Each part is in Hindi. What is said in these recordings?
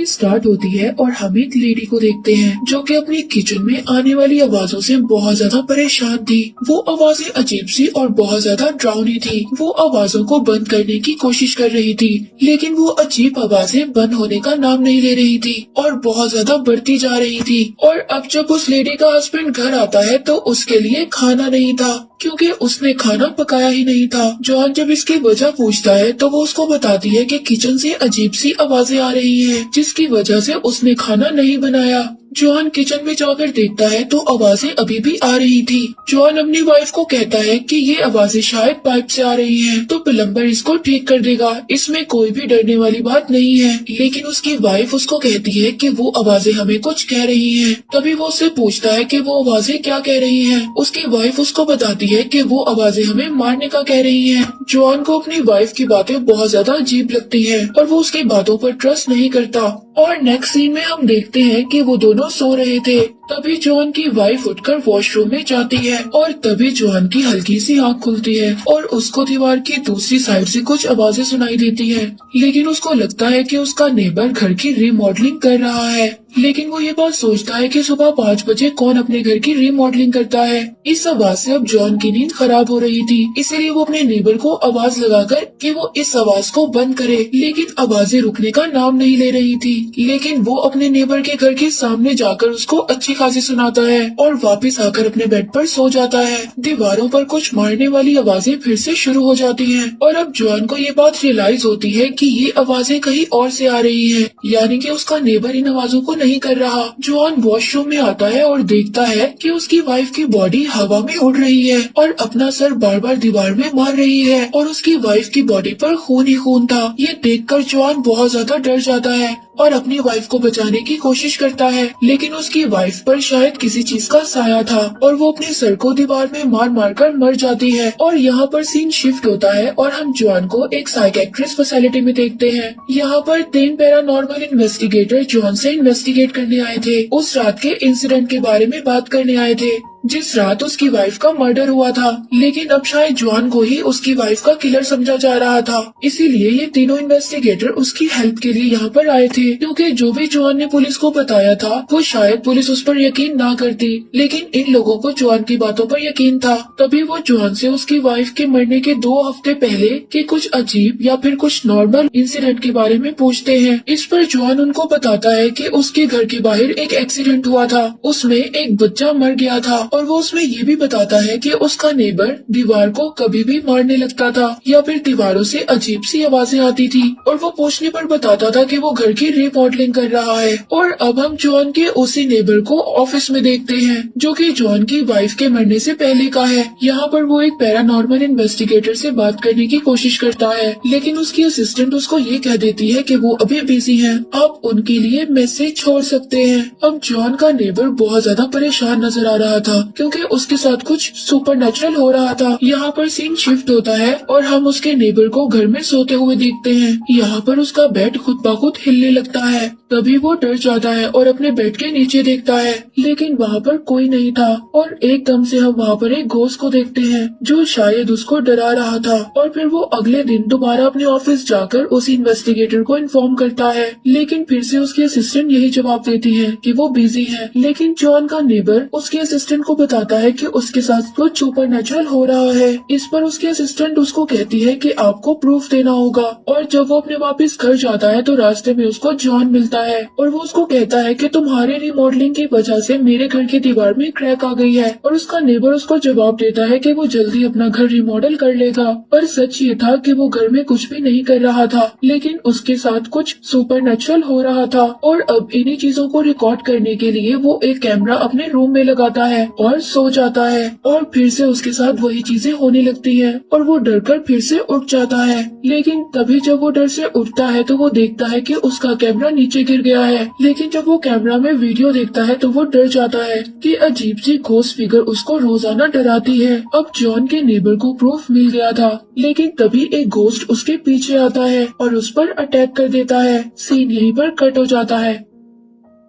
सीन स्टार्ट होती है और हम एक लेडी को देखते हैं जो कि अपनी किचन में आने वाली आवाजों से बहुत ज्यादा परेशान थी। वो आवाजें अजीब सी और बहुत ज्यादा डरावनी थी। वो आवाजों को बंद करने की कोशिश कर रही थी, लेकिन वो अजीब आवाजें बंद होने का नाम नहीं ले रही थी और बहुत ज्यादा बढ़ती जा रही थी। और अब जब उस लेडी का हस्बैंड घर आता है तो उसके लिए खाना नहीं था, क्योंकि उसने खाना पकाया ही नहीं था। जॉन जब इसकी वजह पूछता है तो वो उसको बताती है कि किचन से अजीब सी आवाजें आ रही हैं, जिसकी वजह से उसने खाना नहीं बनाया। जॉन किचन में जाकर देखता है तो आवाजें अभी भी आ रही थी। जॉन अपनी वाइफ को कहता है कि ये आवाजें शायद पाइप से आ रही हैं, तो प्लम्बर इसको ठीक कर देगा, इसमें कोई भी डरने वाली बात नहीं है। लेकिन उसकी वाइफ उसको कहती है कि वो आवाजें हमें कुछ कह रही हैं। तभी वो उससे पूछता है कि वो आवाजें क्या कह रही हैं। उसकी वाइफ उसको बताती है कि वो आवाजें हमें मारने का कह रही हैं। जॉन को अपनी वाइफ की बातें बहुत ज्यादा अजीब लगती हैं और वो उसकी बातों पर ट्रस्ट नहीं करता। और नेक्स्ट सीन में हम देखते हैं कि वो दोनों सो रहे थे। तभी जॉन की वाइफ उठकर वॉशरूम में जाती है और तभी जॉन की हल्की सी आंख खुलती है और उसको दीवार की दूसरी साइड से कुछ आवाजें सुनाई देती है। लेकिन उसको लगता है कि उसका नेबर घर की रीमॉडलिंग कर रहा है। लेकिन वो ये बात सोचता है कि सुबह 5 बजे कौन अपने घर की रीमॉडलिंग करता है। इस आवाज से अब जॉन की नींद खराब हो रही थी, इसीलिए वो अपने नेबर को आवाज लगाकर कि वो इस आवाज को बंद करे, लेकिन आवाजें रुकने का नाम नहीं ले रही थी। लेकिन वो अपने नेबर के घर के सामने जाकर उसको अच्छी खासी सुनाता है और वापस आकर अपने बेड पर सो जाता है। दीवारों पर कुछ मारने वाली आवाजें फिर से शुरू हो जाती हैं और अब जॉन को ये बात रियलाइज होती है कि ये आवाजें कहीं और से आ रही हैं, यानी कि उसका नेबर इन आवाजों को नहीं कर रहा। जॉन वॉशरूम में आता है और देखता है कि उसकी वाइफ की बॉडी हवा में उड़ रही है और अपना सर बार बार दीवार में मार रही है और उसकी वाइफ की बॉडी पर खून ही खून था। ये देखकर जॉन बहुत ज्यादा डर जाता है और अपनी वाइफ को बचाने की कोशिश करता है, लेकिन उसकी वाइफ पर शायद किसी चीज का साया था और वो अपने सर को दीवार में मार मार कर मर जाती है। और यहाँ पर सीन शिफ्ट होता है और हम जॉन को एक साइकेट्रिस्ट फैसिलिटी में देखते हैं। यहाँ पर 3 पैरानॉर्मल इन्वेस्टिगेटर जॉन से इन्वेस्टिगेट करने आए थे। उस रात के इंसिडेंट के बारे में बात करने आए थे जिस रात उसकी वाइफ का मर्डर हुआ था, लेकिन अब शायद जॉन को ही उसकी वाइफ का किलर समझा जा रहा था। इसीलिए ये तीनों इन्वेस्टिगेटर उसकी हेल्प के लिए यहाँ पर आए थे, क्योंकि जो भी जॉन ने पुलिस को बताया था वो शायद पुलिस उस पर यकीन ना करती, लेकिन इन लोगों को जॉन की बातों पर यकीन था। तभी वो जॉन से उसकी वाइफ के मरने के 2 हफ्ते पहले के कुछ अजीब या फिर कुछ नॉर्मल इंसिडेंट के बारे में पूछते हैं। इस पर जॉन उनको बताता है कि उसके घर के बाहर एक एक्सीडेंट हुआ था, उसमें एक बच्चा मर गया था और वो उसमें ये भी बताता है कि उसका नेबर दीवार को कभी भी मारने लगता था या फिर दीवारों से अजीब सी आवाजें आती थी और वो पूछने पर बताता था कि वो घर की रीमॉडलिंग कर रहा है। और अब हम जॉन के उसी नेबर को ऑफिस में देखते हैं जो कि जॉन की वाइफ के मरने से पहले का है। यहाँ पर वो एक पैरानॉर्मल इन्वेस्टिगेटर से बात करने की कोशिश करता है, लेकिन उसकी असिस्टेंट उसको ये कह देती है कि वो अभी बिजी हैं, आप उनके लिए मैसेज छोड़ सकते हैं। अब जॉन का नेबर बहुत ज्यादा परेशान नजर आ रहा था क्योंकि उसके साथ कुछ सुपरनैचुरल हो रहा था। यहाँ पर सीन शिफ्ट होता है और हम उसके नेबर को घर में सोते हुए देखते हैं। यहाँ पर उसका बेड खुद ब खुद हिलने लगता है। तभी वो डर जाता है और अपने बेड के नीचे देखता है, लेकिन वहाँ पर कोई नहीं था और एकदम से हम वहाँ पर एक घोस्ट को देखते हैं जो शायद उसको डरा रहा था। और फिर वो अगले दिन दोबारा अपने ऑफिस जाकर उस इन्वेस्टिगेटर को इन्फॉर्म करता है, लेकिन फिर से उसकी असिस्टेंट यही जवाब देती है कि वो बिजी है। लेकिन जॉन का नेबर उसके असिस्टेंट को बताता है कि उसके साथ कुछ सुपरनैचुरल हो रहा है। इस पर उसके असिस्टेंट उसको कहती है कि आपको प्रूफ देना होगा। और जब वो अपने वापस घर जाता है तो रास्ते में उसको जॉन मिलता है और वो उसको कहता है कि तुम्हारे रिमॉडलिंग की वजह से मेरे घर की दीवार में क्रैक आ गई है। और उसका नेबर उसको जवाब देता है कि वो जल्दी अपना घर रिमॉडल कर लेगा। पर सच ये था कि वो घर में कुछ भी नहीं कर रहा था, लेकिन उसके साथ कुछ सुपरनैचुरल हो रहा था। और अब इन्हीं चीजों को रिकॉर्ड करने के लिए वो एक कैमरा अपने रूम में लगाता है और सो जाता है और फिर से उसके साथ वही चीजें होने लगती हैं और वो डर कर फिर से उठ जाता है। लेकिन तभी जब वो डर से उठता है तो वो देखता है कि उसका कैमरा नीचे गिर गया है। लेकिन जब वो कैमरा में वीडियो देखता है तो वो डर जाता है कि अजीब सी घोस्ट फिगर उसको रोजाना डराती है। अब जॉन के नेबर को प्रूफ मिल गया था, लेकिन तभी एक घोस्ट उसके पीछे आता है और उस पर अटैक कर देता है। सीन यहीं पर कट हो जाता है।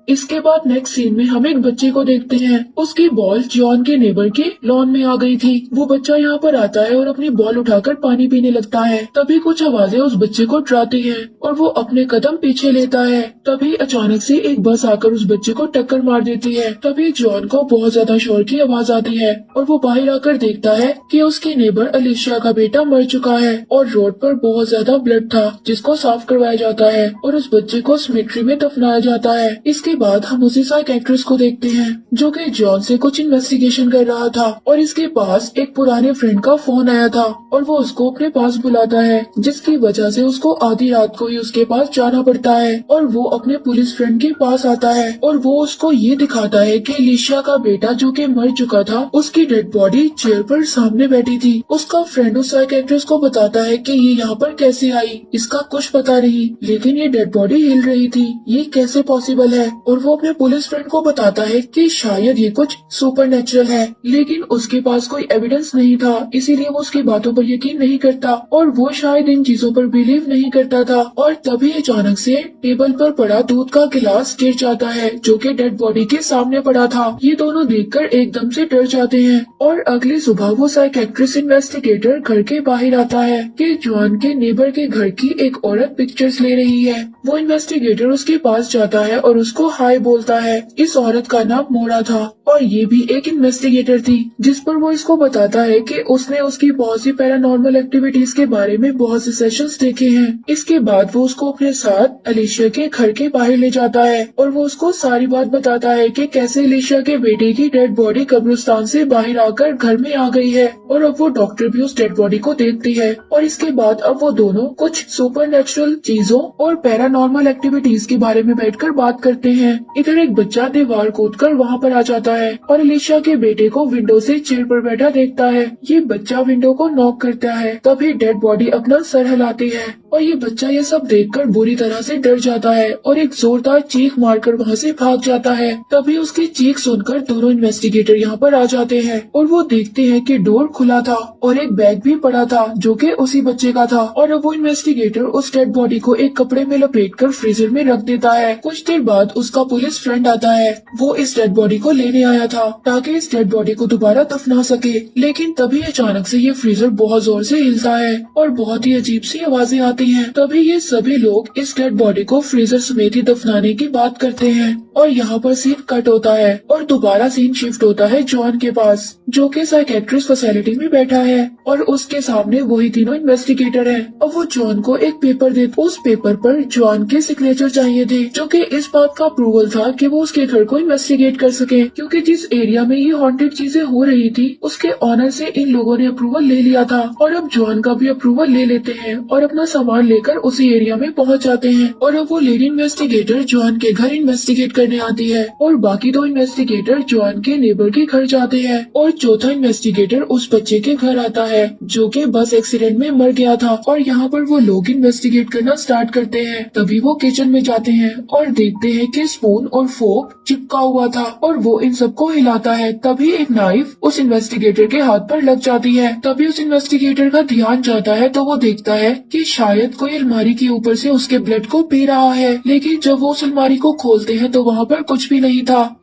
इसके बाद नेक्स्ट सीन में हम एक बच्चे को देखते हैं। उसकी बॉल जॉन के नेबर के लॉन में आ गई थी। वो बच्चा यहाँ पर आता है और अपनी बॉल उठाकर पानी पीने लगता है। तभी कुछ आवाजें उस बच्चे को डराती हैं और वो अपने कदम पीछे लेता है। तभी अचानक से एक बस आकर उस बच्चे को टक्कर मार देती है। तभी जॉन को बहुत ज्यादा शोर की आवाज आती है और वो बाहर आकर देखता है कि उसकी नेबर अलिशिया का बेटा मर चुका है और रोड पर बहुत ज्यादा ब्लड था, जिसको साफ करवाया जाता है और उस बच्चे को सिमेट्री में दफनाया जाता है। इसके बाद हम उसी साइकियाट्रिस्ट को देखते हैं जो कि जॉन से कुछ इन्वेस्टिगेशन कर रहा था और इसके पास एक पुराने फ्रेंड का फोन आया था और वो उसको अपने पास बुलाता है, जिसकी वजह से उसको आधी रात को ही उसके पास जाना पड़ता है और वो अपने पुलिस फ्रेंड के पास आता है और वो उसको ये दिखाता है कि अलिशिया का बेटा जो कि मर चुका था, उसकी डेड बॉडी चेयर पर सामने बैठी थी। उसका फ्रेंड उस साइकियाट्रिस्ट को बताता है कि ये यहाँ पर कैसे आई, इसका कुछ पता नहीं, लेकिन ये डेड बॉडी हिल रही थी, ये कैसे पॉसिबल है। और वो अपने पुलिस फ्रेंड को बताता है कि शायद ये कुछ सुपर नेचुरल है, लेकिन उसके पास कोई एविडेंस नहीं था, इसीलिए वो उसकी बातों पर यकीन नहीं करता और वो शायद इन चीजों पर बिलीव नहीं करता था। और तभी अचानक से टेबल पर पड़ा दूध का गिलास गिर जाता है जो कि डेड बॉडी के सामने पड़ा था। ये दोनों देखकर एकदम से डर जाते हैं और अगली सुबह वो साइकियाट्रिस्ट इन्वेस्टिगेटर घर के बाहर आता है कि जॉन के नेबर के घर की एक औरत पिक्चर्स ले रही है। वो इन्वेस्टिगेटर उसके पास जाता है और उसको हाय बोलता है। इस औरत का नाम मोरा था और ये भी एक इन्वेस्टिगेटर थी, जिस पर वो इसको बताता है कि उसने उसकी बहुत सी पैरानॉर्मल एक्टिविटीज के बारे में बहुत से सेशंस देखे हैं। इसके बाद वो उसको अपने साथ अलिशिया के घर के बाहर ले जाता है और वो उसको सारी बात बताता है कि कैसे अलिशिया के बेटे की डेड बॉडी कब्रिस्तान से बाहर आकर घर में आ गई है और अब वो डॉक्टर भी उस डेड बॉडी को देखती है। और इसके बाद अब वो दोनों कुछ सुपर नेचुरल चीजों और पैरानॉर्मल एक्टिविटीज के बारे में बैठकर बात करते हैं। इधर एक बच्चा दीवार कूदकर वहाँ पर आ जाता है और अलिशिया के बेटे को विंडो से चेयर पर बैठा देखता है। ये बच्चा विंडो को नॉक करता है, तभी डेड बॉडी अपना सर हिलाती है और ये बच्चा ये सब देखकर बुरी तरह से डर जाता है और एक जोरदार चीख मारकर वहाँ से भाग जाता है। तभी उसकी चीख सुनकर दोनों इन्वेस्टिगेटर यहाँ पर आ जाते हैं और वो देखते हैं कि डोर खुला था और एक बैग भी पड़ा था जो कि उसी बच्चे का था। और अब वो इन्वेस्टिगेटर उस डेड बॉडी को एक कपड़े में लपेटकर फ्रीजर में रख देता है। कुछ देर बाद उसका पुलिस फ्रेंड आता है। वो इस डेड बॉडी को लेने आया था ताकि इस डेड बॉडी को दोबारा दफना सके, लेकिन तभी अचानक से ये फ्रीजर बहुत जोर से हिलता है और बहुत ही अजीब सी आवाजें आती हैं। तभी ये सभी लोग इस डेड बॉडी को फ्रीजर समेत ही दफनाने की बात करते हैं और यहाँ पर सीन कट होता है और दोबारा सीन शिफ्ट होता है जॉन के पास, जो कि साइकियाट्रिस्ट फैसिलिटी में बैठा है और उसके सामने वही तीनों इन्वेस्टिगेटर हैं। और वो जॉन को एक पेपर देते, उस पेपर पर जॉन के सिग्नेचर चाहिए थे, जो कि इस बात का अप्रूवल था कि वो उसके घर को इन्वेस्टिगेट कर सके, क्योंकि जिस एरिया में ये हॉन्टेड चीजें हो रही थी उसके ऑनर से इन लोगों ने अप्रूवल ले लिया था। और अब जॉन का भी अप्रूवल ले लेते हैं और अपना सामान लेकर उसी एरिया में पहुंच जाते हैं। और अब वो लेडी इन्वेस्टिगेटर जॉन के घर इन्वेस्टिगेट करने आती है और बाकी दो इन्वेस्टिगेटर जॉन के नेबर के घर जाते हैं और चौथा इन्वेस्टिगेटर उस बच्चे के घर आता है जो कि बस एक्सीडेंट में मर गया था। और यहाँ पर वो लोग इन्वेस्टिगेट करना स्टार्ट करते हैं। तभी वो किचन में जाते हैं और देखते हैं कि स्पून और फोर्क चिपका हुआ था और वो इन सबको हिलाता है। तभी एक नाइफ उस इन्वेस्टिगेटर के हाथ पर लग जाती है। तभी उस इन्वेस्टिगेटर का ध्यान जाता है तो वो देखता है कि शायद कोई अलमारी के ऊपर से उसके ब्लड को पी रहा है, लेकिन जब वो उस अलमारी को खोलते हैं तो वहाँ पर कुछ भी नहीं था।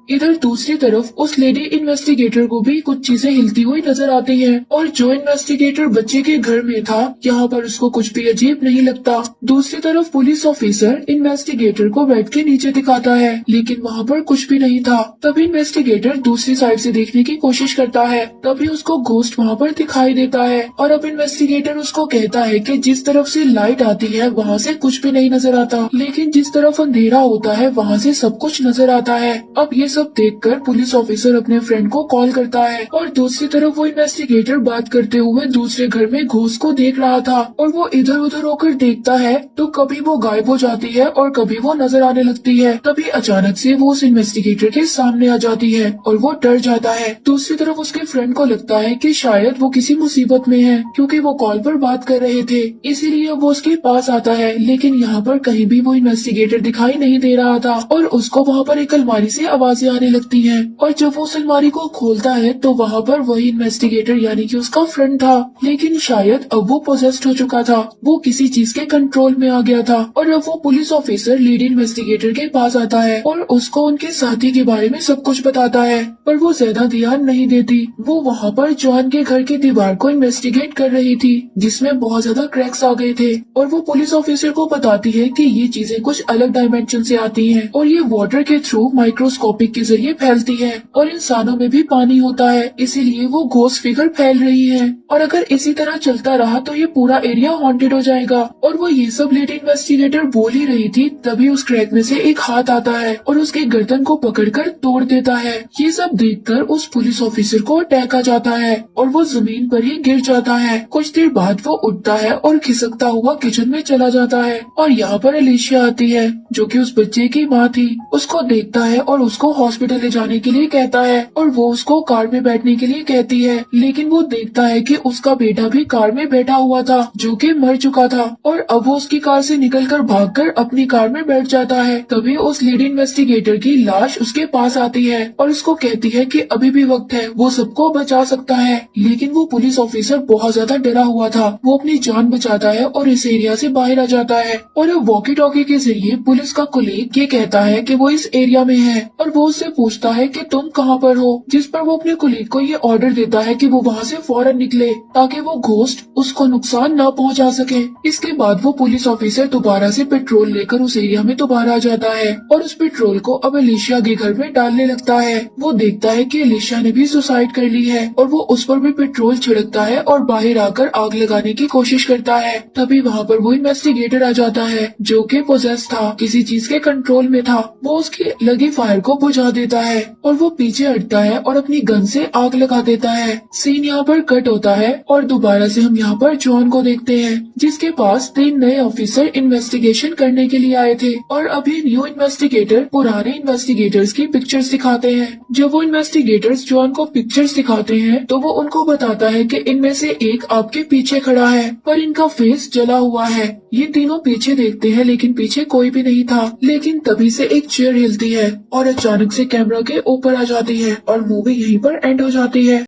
इधर दूसरी तरफ उस लेडी इन्वेस्टिगेटर को भी कुछ चीजें हिलती हुई नजर आती हैं और जो इन्वेस्टिगेटर बच्चे के घर में था यहाँ पर उसको कुछ भी अजीब नहीं लगता। दूसरी तरफ पुलिस ऑफिसर इन्वेस्टिगेटर को बेड के नीचे दिखाता है, लेकिन वहाँ पर कुछ भी नहीं था। तभी इन्वेस्टिगेटर दूसरी साइड से देखने की कोशिश करता है, तभी उसको घोस्ट वहाँ पर दिखाई देता है और अब इन्वेस्टिगेटर उसको कहता है कि जिस तरफ से लाइट आती है वहाँ से कुछ भी नहीं नजर आता, लेकिन जिस तरफ अंधेरा होता है वहाँ से सब कुछ नजर आता है। अब ये सब देखकर पुलिस ऑफिसर अपने फ्रेंड को कॉल करता है और दूसरी तरफ वो इन्वेस्टिगेटर बात करते हुए दूसरे घर में घोस्ट को देख रहा था और वो इधर उधर होकर देखता है तो कभी वो गायब हो जाती है और कभी वो नजर आने लगती है। तभी अचानक से वो उस इन्वेस्टिगेटर के सामने आ जाती है और वो डर जाता है। दूसरी तरफ उसके फ्रेंड को लगता है कि शायद वो किसी मुसीबत में है, क्योंकि वो कॉल पर बात कर रहे थे, इसीलिए वो उसके पास आता है। लेकिन यहाँ पर कहीं भी वो इन्वेस्टिगेटर दिखाई नहीं दे रहा था और उसको वहाँ पर एक अलमारी से आवाजें आवाजें आने लगती हैं। और जब वो उस अलमारी को खोलता है तो वहाँ पर वही इन्वेस्टिगेटर यानी कि उसका फ्रेंड था, लेकिन शायद अब वो पोजेस्ड हो चुका था, वो किसी चीज के कंट्रोल में आ गया था। और अब वो पुलिस ऑफिसर लेडी इन्वेस्टिगेटर के पास आता है और उसको उनके साथी के बारे में सब कुछ बताता है, पर वो ज्यादा ध्यान नहीं देती। वो वहाँ पर जॉन के घर की दीवार को इन्वेस्टिगेट कर रही थी जिसमें बहुत ज्यादा क्रैक्स आ गए थे, और वो पुलिस ऑफिसर को बताती है कि ये चीजें कुछ अलग डायमेंशन से आती हैं और ये वाटर के थ्रू माइक्रोस्कोपिक के जरिए फैलती है, और इंसानों में भी पानी होता है, इसीलिए वो घोस्ट फिगर फैल रही है। और अगर इसी तरह चलता रहा तो ये पूरा एरिया हॉन्टेड हो जाएगा। और वो ये सब लेडी इन्वेस्टिगेटर बोल ही रही थी, तभी उस क्रैक में से एक हाथ आता है और उसके गर्दन को पकड़कर तोड़ देता है। ये सब देखकर उस पुलिस ऑफिसर को अटैक आ जाता है और वो जमीन पर ही गिर जाता है। कुछ देर बाद वो उठता है और खिसकता हुआ किचन में चला जाता है, और यहाँ पर एलिशिया आती है जो कि उस बच्चे की माँ थी। उसको देखता है और उसको हॉस्पिटल ले जाने के लिए कहता है, और वो उसको कार में बैठने के लिए कहती है, लेकिन वो देखता है कि उसका बेटा भी कार में बैठा हुआ था जो कि मर चुका था। और अब वो उसकी कार से निकलकर भागकर अपनी कार में बैठ जाता है। तभी उस लेडी इन्वेस्टिगेटर की लाश उसके पास आती है और उसको कहती है कि अभी भी वक्त है, वो सबको बचा सकता है। लेकिन वो पुलिस ऑफिसर बहुत ज्यादा डरा हुआ था, वो अपनी जान बचाता है और इस एरिया से बाहर आ जाता है। और अब वॉकी टॉकी के जरिए पुलिस का कुलीग ये कहता है कि वो इस एरिया में है, और वो उससे पूछता है कि तुम कहाँ पर हो, जिस पर वो अपने कुलीग को ये ऑर्डर देता है कि वो वहाँ से फौरन निकले ताकि वो घोस्ट उसको नुकसान न पहुँचा सके। इसके बाद वो पुलिस ऑफिसर दोबारा से पेट्रोल लेकर उस एरिया में दोबारा आ जाता है और उस पेट्रोल को अब एलिशिया के घर में डालने लगता है। वो देखता है कि एलिशिया ने भी सुसाइड कर ली है और वो उस पर भी पेट्रोल छिड़कता है और बाहर आकर आग लगाने की कोशिश करता है। तभी वहाँ पर वो इन्वेस्टिगेटर आ जाता है जो कि पोजेस था, किसी चीज के कंट्रोल में था। वो उसकी लगी फायर को बुझा देता है और वो पीछे हटता है और अपनी गन से आग लगा देता है। सीन यहाँ पर कट होता है और दोबारा से हम यहाँ पर जॉन को देखते हैं जिसके पास 3 नए ऑफिसर इन्वेस्टिगेशन करने के लिए आए थे, और अभी न्यू इन्वेस्टिगेटर पुराने इन्वेस्टिगेटर्स की पिक्चर्स दिखाते हैं। जब वो इन्वेस्टिगेटर्स जॉन को पिक्चर्स दिखाते हैं तो वो उनको बताता है कि इनमें से एक आपके पीछे खड़ा है पर इनका फेस जला हुआ है। ये तीनों पीछे देखते हैं लेकिन पीछे कोई भी नहीं था, लेकिन तभी से एक चेयर हिलती है और अचानक से कैमरा के ऊपर आ जाती है और मूवी यहीं पर एंड हो जाती है।